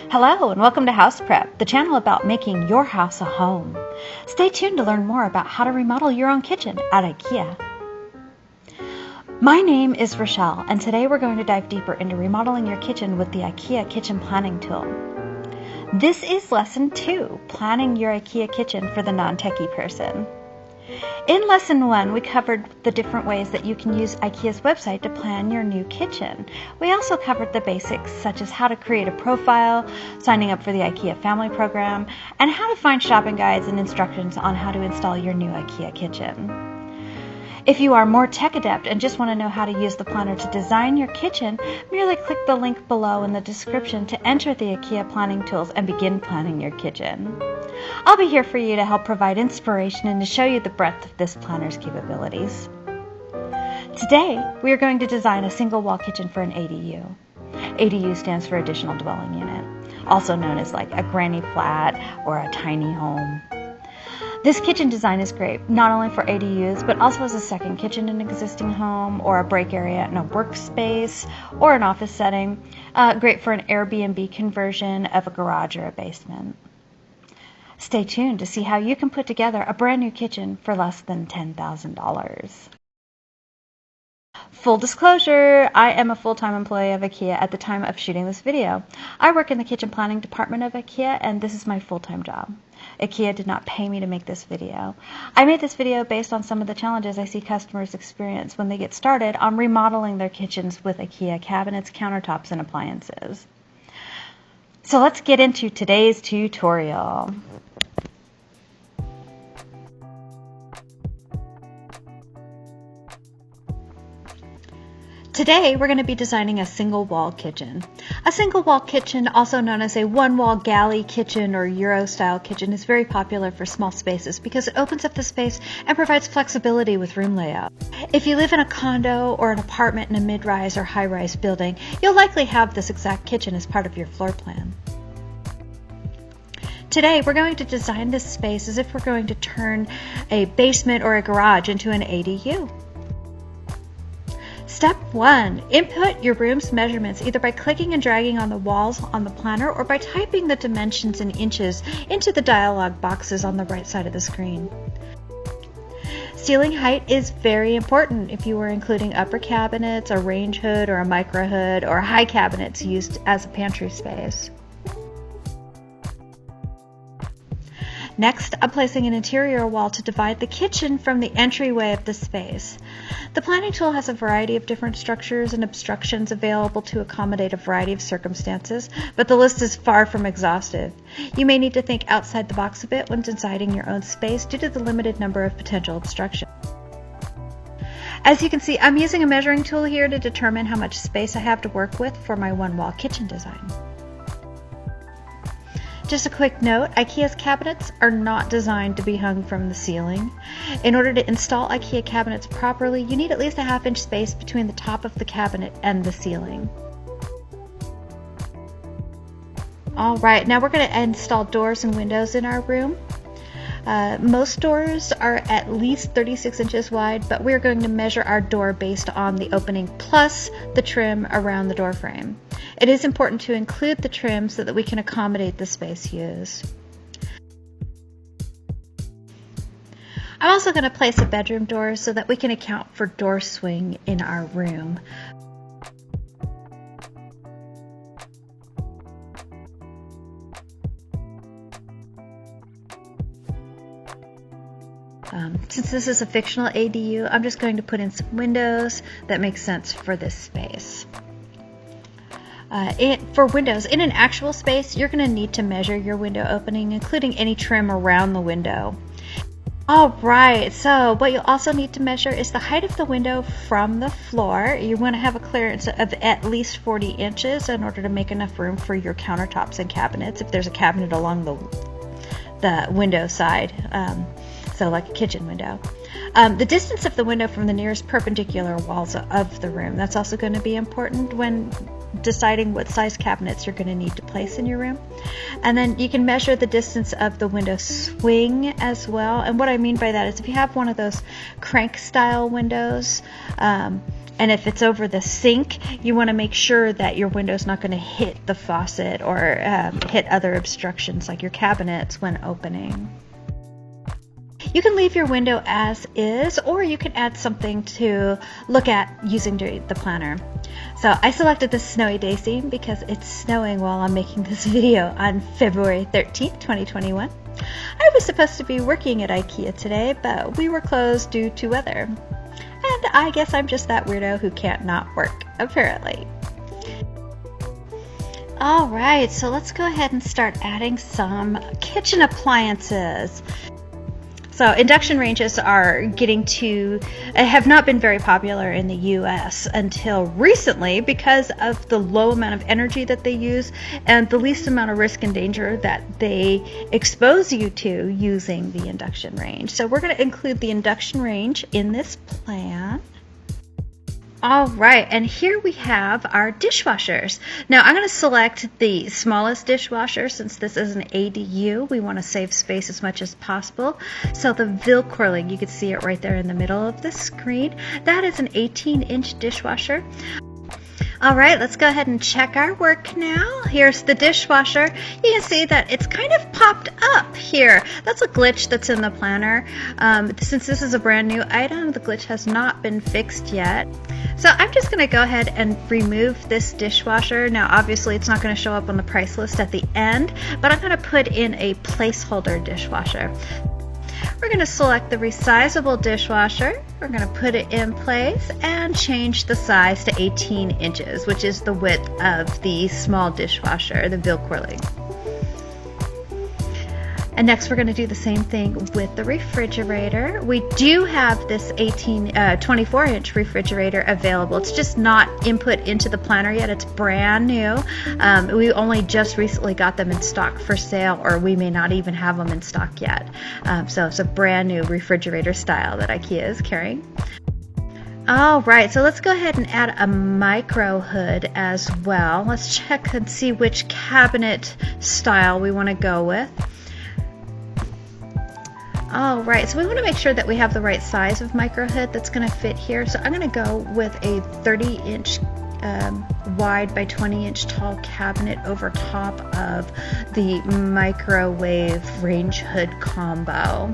Hello and welcome to House Prep, the channel about making your house a home. Stay tuned to learn more about how to remodel your own kitchen at IKEA. My name is Rochelle, and today we're going to dive deeper into remodeling your kitchen with the IKEA Kitchen Planning Tool. This is Lesson 2, Planning Your IKEA Kitchen for the Non-Techie Person. In Lesson 1, we covered the different ways that you can use IKEA's website to plan your new kitchen. We also covered the basics, such as how to create a profile, signing up for the IKEA Family Program, and how to find shopping guides and instructions on how to install your new IKEA kitchen. If you are more tech adept and just want to know how to use the planner to design your kitchen, merely click the link below in the description to enter the IKEA planning tools and begin planning your kitchen. I'll be here for you to help provide inspiration and to show you the breadth of this planner's capabilities. Today, we are going to design a single wall kitchen for an ADU. ADU stands for Additional Dwelling Unit, also known as like a granny flat or a tiny home. This kitchen design is great, not only for ADUs, but also as a second kitchen in an existing home, or a break area in a workspace, or an office setting. Great for an Airbnb conversion of a garage or a basement. Stay tuned to see how you can put together a brand new kitchen for less than $10,000. Full disclosure, I am a full-time employee of IKEA at the time of shooting this video. I work in the kitchen planning department of IKEA, and this is my full-time job. IKEA did not pay me to make this video. I made this video based on some of the challenges I see customers experience when they get started on remodeling their kitchens with IKEA cabinets, countertops, and appliances. So let's get into today's tutorial. Today, we're going to be designing a single wall kitchen. A single wall kitchen, also known as a one wall galley kitchen or Euro style kitchen, is very popular for small spaces because it opens up the space and provides flexibility with room layout. If you live in a condo or an apartment in a mid-rise or high-rise building, you'll likely have this exact kitchen as part of your floor plan. Today, we're going to design this space as if we're going to turn a basement or a garage into an ADU. Step 1. Input your room's measurements either by clicking and dragging on the walls on the planner or by typing the dimensions in inches into the dialog boxes on the right side of the screen. Ceiling height is very important if you are including upper cabinets, a range hood, or a micro hood, or high cabinets used as a pantry space. Next, I'm placing an interior wall to divide the kitchen from the entryway of the space. The planning tool has a variety of different structures and obstructions available to accommodate a variety of circumstances, but the list is far from exhaustive. You may need to think outside the box a bit when designing your own space due to the limited number of potential obstructions. As you can see, I'm using a measuring tool here to determine how much space I have to work with for my one-wall kitchen design. Just a quick note, IKEA's cabinets are not designed to be hung from the ceiling. In order to install IKEA cabinets properly, you need at least a half-inch space between the top of the cabinet and the ceiling. Alright, now we're going to install doors and windows in our room. Most doors are at least 36 inches wide, but we're going to measure our door based on the opening plus the trim around the door frame. It is important to include the trim so that we can accommodate the space used. I'm also going to place a bedroom door so that we can account for door swing in our room. Since this is a fictional ADU, I'm just going to put in some windows that make sense for this space. For windows, in an actual space, you're going to need to measure your window opening, including any trim around the window. Alright, so what you'll also need to measure is the height of the window from the floor. You want to have a clearance of at least 40 inches in order to make enough room for your countertops and cabinets if there's a cabinet along the window side. So like a kitchen window. The distance of the window from the nearest perpendicular walls of the room. That's also going to be important when deciding what size cabinets you're going to need to place in your room. And then you can measure the distance of the window swing as well. And what I mean by that is if you have one of those crank style windows, And if it's over the sink, you want to make sure that your window's not going to hit the faucet or hit other obstructions like your cabinets when opening. You can leave your window as is, or you can add something to look at using the planner. So I selected the Snowy Daisy because it's snowing while I'm making this video on February 13th, 2021. I was supposed to be working at IKEA today, but we were closed due to weather. And I guess I'm just that weirdo who can't not work, apparently. Alright, so let's go ahead and start adding some kitchen appliances. So induction ranges are have not been very popular in the US until recently because of the low amount of energy that they use and the least amount of risk and danger that they expose you to using the induction range. So we're going to include the induction range in this plan. All right, and here we have our dishwashers. Now I'm going to select the smallest dishwasher since this is an ADU. We want to save space as much as possible. So the Vilcoiling, you can see it right there in the middle of the screen. That is an 18-inch dishwasher. All right, let's go ahead and check our work now. Here's the dishwasher. You can see that it's kind of popped up here. That's a glitch that's in the planner. Since this is a brand new item, the glitch has not been fixed yet. So I'm just going to go ahead and remove this dishwasher. Now, obviously, it's not going to show up on the price list at the end, but I'm going to put in a placeholder dishwasher. We're going to select the resizable dishwasher. We're going to put it in place and change the size to 18 inches, which is the width of the small dishwasher, the Vilcoiling. And next we're going to do the same thing with the refrigerator. We do have this 24-inch refrigerator available. It's just not input into the planner yet. It's brand new. We only just recently got them in stock for sale, or we may not even have them in stock yet. So it's a brand new refrigerator style that IKEA is carrying. All right, so let's go ahead and add a micro hood as well. Let's check and see which cabinet style we want to go with. All right, so we want to make sure that we have the right size of micro hood that's going to fit here. So I'm going to go with a 30-inch wide by 20-inch tall cabinet over top of the microwave range hood combo.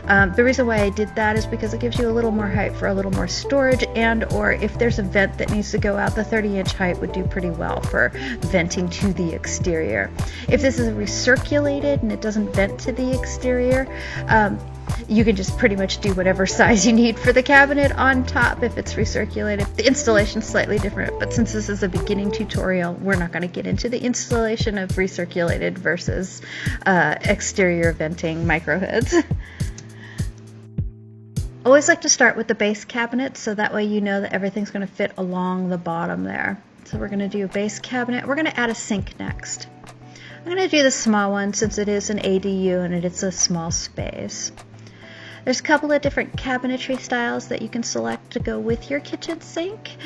The reason why I did that is because it gives you a little more height for a little more storage, and or if there's a vent that needs to go out, the 30-inch height would do pretty well for venting to the exterior. If this is recirculated and it doesn't vent to the exterior, you can just pretty much do whatever size you need for the cabinet on top if it's recirculated. The installation is slightly different, but since this is a beginning tutorial, we're not going to get into the installation of recirculated versus exterior venting micro hoods. Always like to start with the base cabinet, so that way you know that everything's going to fit along the bottom there. So we're going to do a base cabinet. We're going to add a sink next. I'm going to do the small one since it is an ADU and it's a small space. There's a couple of different cabinetry styles that you can select to go with your kitchen sink.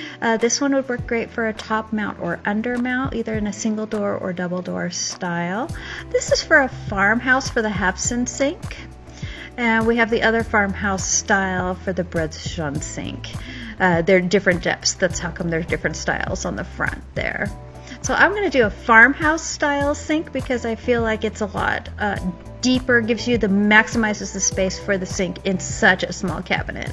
This one would work great for a top mount or under mount, either in a single door or double door style. This is for a farmhouse for the Hapson sink. And we have the other farmhouse style for the Bredson sink. They're different depths. That's how come there's different styles on the front there. So I'm going to do a farmhouse style sink because I feel like it's a lot deeper, maximizes the space for the sink in such a small cabinet.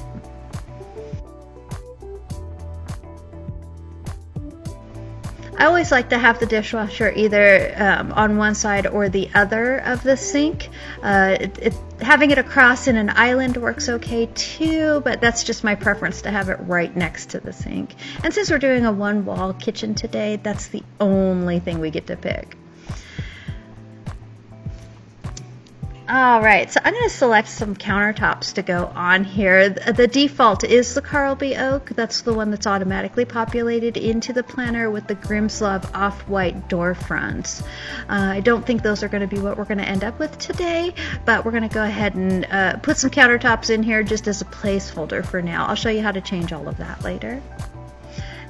I always like to have the dishwasher either on one side or the other of the sink. Having it across in an island works okay too, but that's just my preference to have it right next to the sink. And since we're doing a one-wall kitchen today, that's the only thing we get to pick. All right, so I'm going to select some countertops to go on here. The default is the Carlby Oak. That's the one that's automatically populated into the planner with the Grimslov off-white door fronts. I don't think those are going to be what we're going to end up with today, but we're going to go ahead and put some countertops in here just as a placeholder for now. I'll show you how to change all of that later.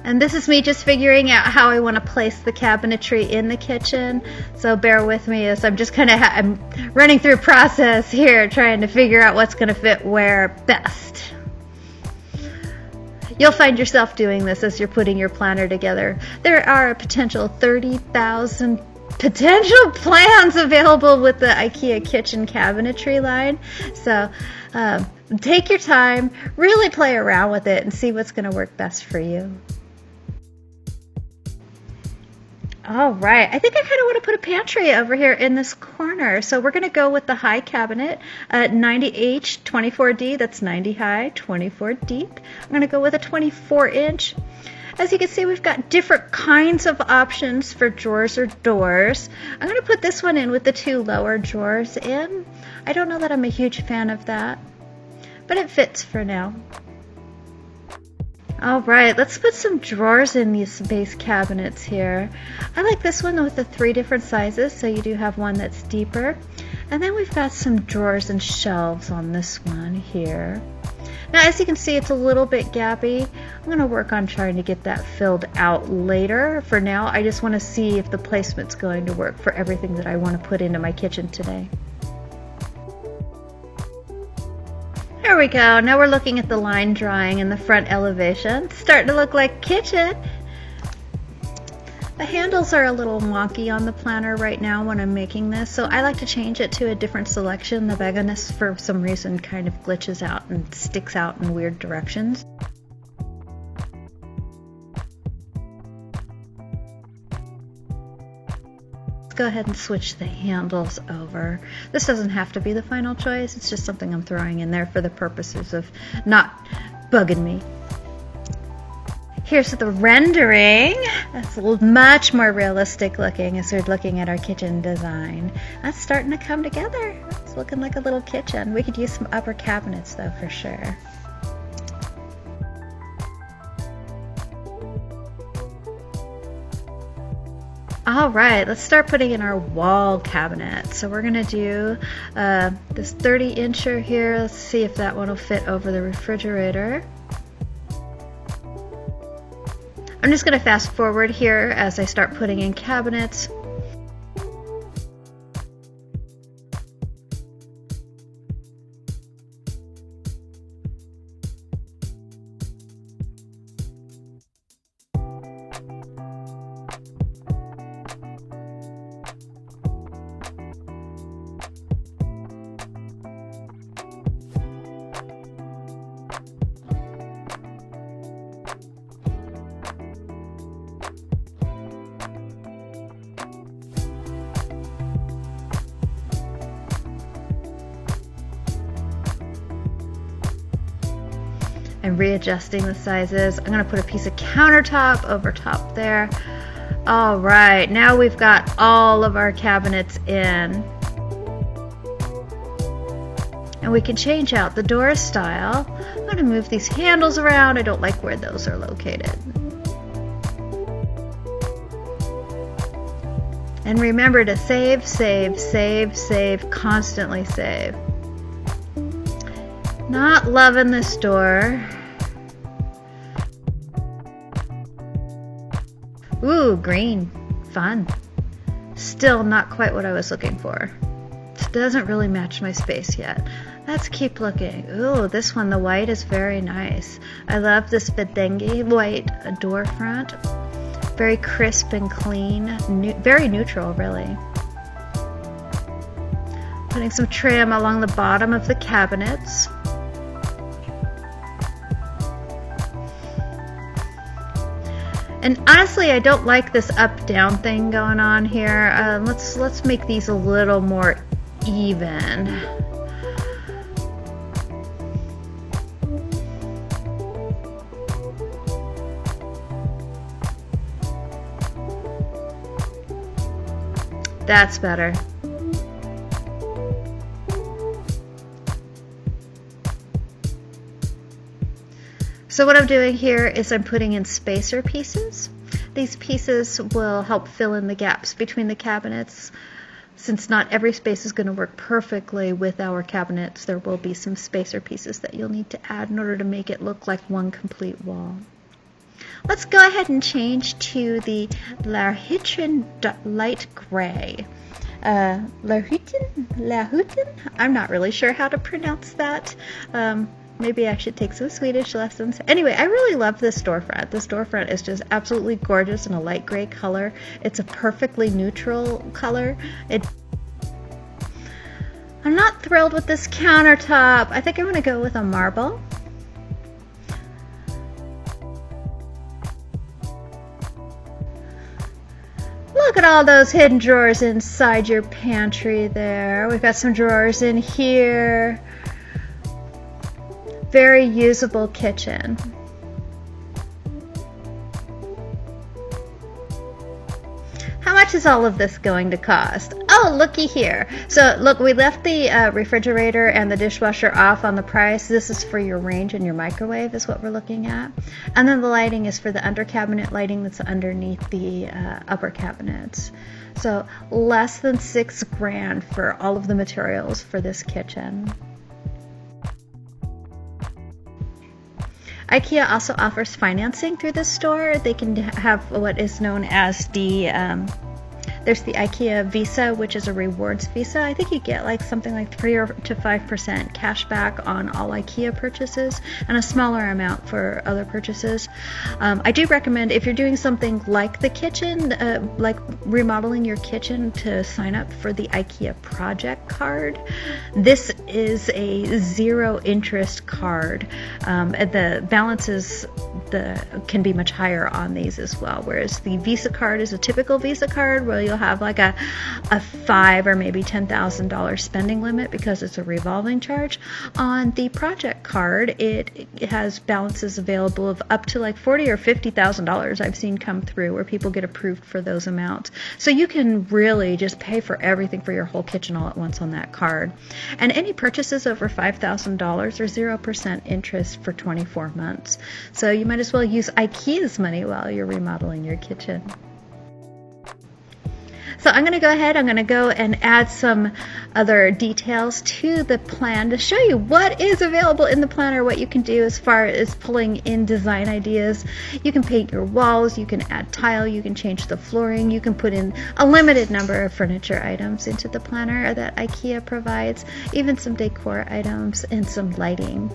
And this is me just figuring out how I want to place the cabinetry in the kitchen. So bear with me as I'm just kind of I'm running through a process here trying to figure out what's going to fit where best. You'll find yourself doing this as you're putting your planner together. There are a potential 30,000 potential plans available with the IKEA Kitchen Cabinetry line. So take your time, really play around with it and see what's going to work best for you. All right, I think I kind of want to put a pantry over here in this corner. So we're going to go with the high cabinet, 90H 24D, that's 90 high, 24 deep. I'm going to go with a 24-inch. As you can see, we've got different kinds of options for drawers or doors. I'm going to put this one in with the 2 lower drawers in. I don't know that I'm a huge fan of that, but it fits for now. All right, let's put some drawers in these base cabinets here. I like this one with the 3 different sizes, so you do have one that's deeper. And then we've got some drawers and shelves on this one here. Now, as you can see, it's a little bit gappy. I'm going to work on trying to get that filled out later. For now, I just want to see if the placement's going to work for everything that I want to put into my kitchen today. There we go. Now we're looking at the line drawing in the front elevation. It's starting to look like kitchen. The handles are a little wonky on the planner right now when I'm making this, so I like to change it to a different selection. The Veganus, for some reason, kind of glitches out and sticks out in weird directions. Go ahead and switch the handles over. This doesn't have to be the final choice, it's just something I'm throwing in there for the purposes of not bugging me. Here's the rendering. That's much more realistic looking as we're looking at our kitchen design. That's starting to come together. It's looking like a little kitchen. We could use some upper cabinets though, for sure. All right, let's start putting in our wall cabinet. So we're gonna do this 30-incher here. Let's see if that one will fit over the refrigerator. I'm just gonna fast forward here as I start putting in cabinets. And readjusting the sizes. I'm going to put a piece of countertop over top there. All right, now we've got all of our cabinets in. And we can change out the door style. I'm going to move these handles around. I don't like where those are located. And remember to save, save, save, save, constantly save. Not loving this door. Ooh, green. Fun. Still not quite what I was looking for. It doesn't really match my space yet. Let's keep looking. Ooh, this one, the white is very nice. I love this Bedengue white door front. Very crisp and clean. Very neutral, really. Putting some trim along the bottom of the cabinets. And honestly, I don't like this up-down thing going on here. Let's make these a little more even. That's better. So what I'm doing here is I'm putting in spacer pieces. These pieces will help fill in the gaps between the cabinets. Since not every space is going to work perfectly with our cabinets, there will be some spacer pieces that you'll need to add in order to make it look like one complete wall. Let's go ahead and change to the Lahutien light gray. Lahutien? I'm not really sure how to pronounce that. Maybe I should take some Swedish lessons. Anyway, I really love this storefront. The storefront is just absolutely gorgeous in a light gray color. It's a perfectly neutral color. I'm not thrilled with this countertop. I think I'm going to go with a marble. Look at all those hidden drawers inside your pantry there. We've got some drawers in here. Very usable kitchen. How much is all of this going to cost? Oh, looky here. So look, we left the refrigerator and the dishwasher off on the price. This is for your range and your microwave is what we're looking at. And then the lighting is for the under cabinet lighting that's underneath the upper cabinets. So less than $6,000 for all of the materials for this kitchen. IKEA also offers financing through this store. They can have what is known as there's the IKEA Visa, which is a rewards visa. I think you get like something like 3 to 5% cash back on all IKEA purchases and a smaller amount for other purchases. I do recommend if you're doing something like the kitchen, like remodeling your kitchen, to sign up for the IKEA project card. This is a 0 interest card. The balances can be much higher on these as well, whereas the Visa card is a typical Visa card where you'll have like a $5,000 or maybe $10,000 spending limit because it's a revolving charge. On the project card, it has balances available of up to like $40,000 or $50,000 I've seen come through where people get approved for those amounts. So you can really just pay for everything for your whole kitchen all at once on that card. And any purchases over $5,000 are 0% interest for 24 months. So you might as well use IKEA's money while you're remodeling your kitchen. So I'm going to go ahead, I'm going to go and add some other details to the plan to show you what is available in the planner, what you can do as far as pulling in design ideas. You can paint your walls, you can add tile, you can change the flooring, you can put in a limited number of furniture items into the planner that IKEA provides, even some decor items and some lighting.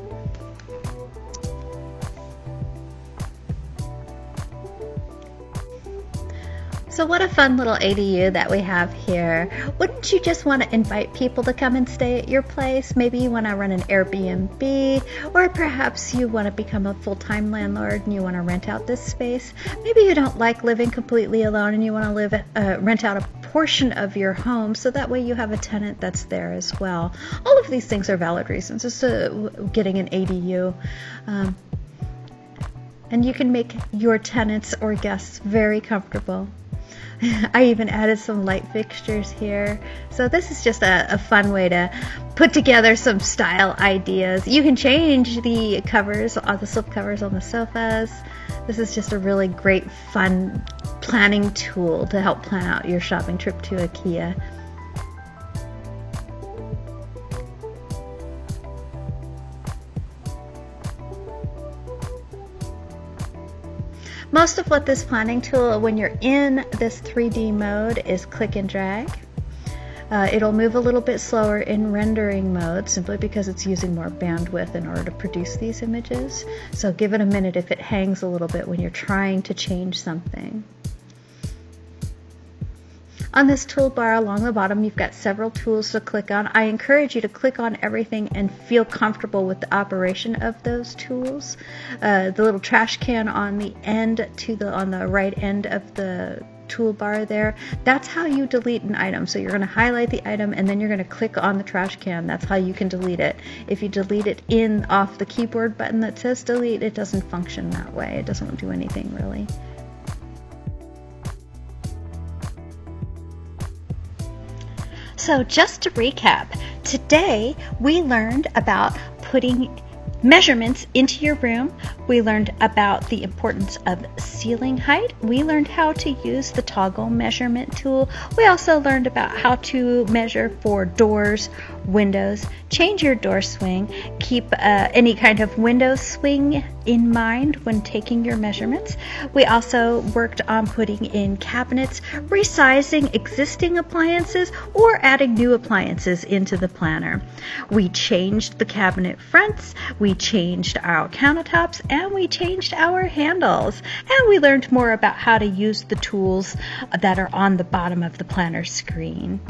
So what a fun little ADU that we have here. Wouldn't you just want to invite people to come and stay at your place? Maybe you want to run an Airbnb, or perhaps you want to become a full-time landlord and you want to rent out this space. Maybe you don't like living completely alone and you want to rent out a portion of your home so that way you have a tenant that's there as well. All of these things are valid reasons as to getting an ADU. And you can make your tenants or guests very comfortable. I even added some light fixtures here. So this is just a fun way to put together some style ideas. You can change the covers, the slip covers on the sofas. This is just a really great, fun planning tool to help plan out your shopping trip to IKEA. Most of what this planning tool, when you're in this 3D mode, is click and drag. It'll move a little bit slower in rendering mode simply because it's using more bandwidth in order to produce these images. So give it a minute if it hangs a little bit when you're trying to change something. On this toolbar along the bottom, you've got several tools to click on. I encourage you to click on everything and feel comfortable with the operation of those tools. The little trash can on the end on the right end of the toolbar there, that's how you delete an item. So you're going to highlight the item and then you're going to click on the trash can. That's how you can delete it. If you delete it off the keyboard button that says delete, it doesn't function that way. It doesn't do anything really. So just to recap, today we learned about putting measurements into your room We learned about the importance of ceiling height. We learned how to use the toggle measurement tool. We also learned about how to measure for doors, windows, change your door swing, keep any kind of window swing in mind when taking your measurements. We also worked on putting in cabinets, resizing existing appliances, or adding new appliances into the planner. We changed the cabinet fronts, we changed our countertops, and we changed our handles. And we learned more about how to use the tools that are on the bottom of the planner screen.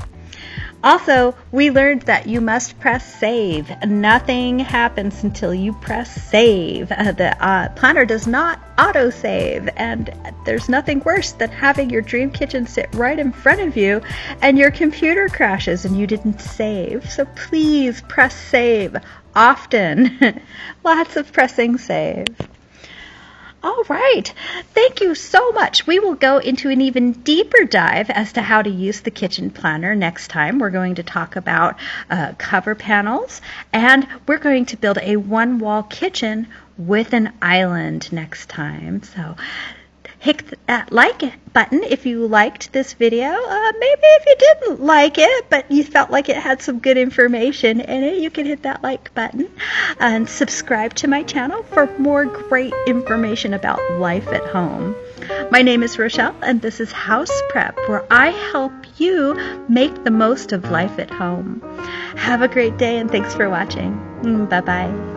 Also, we learned that you must press save. Nothing happens until you press save. The planner does not auto-save, and there's nothing worse than having your dream kitchen sit right in front of you and your computer crashes and you didn't save. So please press save often. Lots of pressing save. All right, thank you so much. We will go into an even deeper dive as to how to use the kitchen planner next time. We're going to talk about cover panels, and we're going to build a one-wall kitchen with an island next time. So hit that like button if you liked this video. Maybe if you didn't like it, but you felt like it had some good information in it, you can hit that like button and subscribe to my channel for more great information about life at home. My name is Rochelle, and this is House Prep, where I help you make the most of life at home. Have a great day, and thanks for watching. Bye-bye.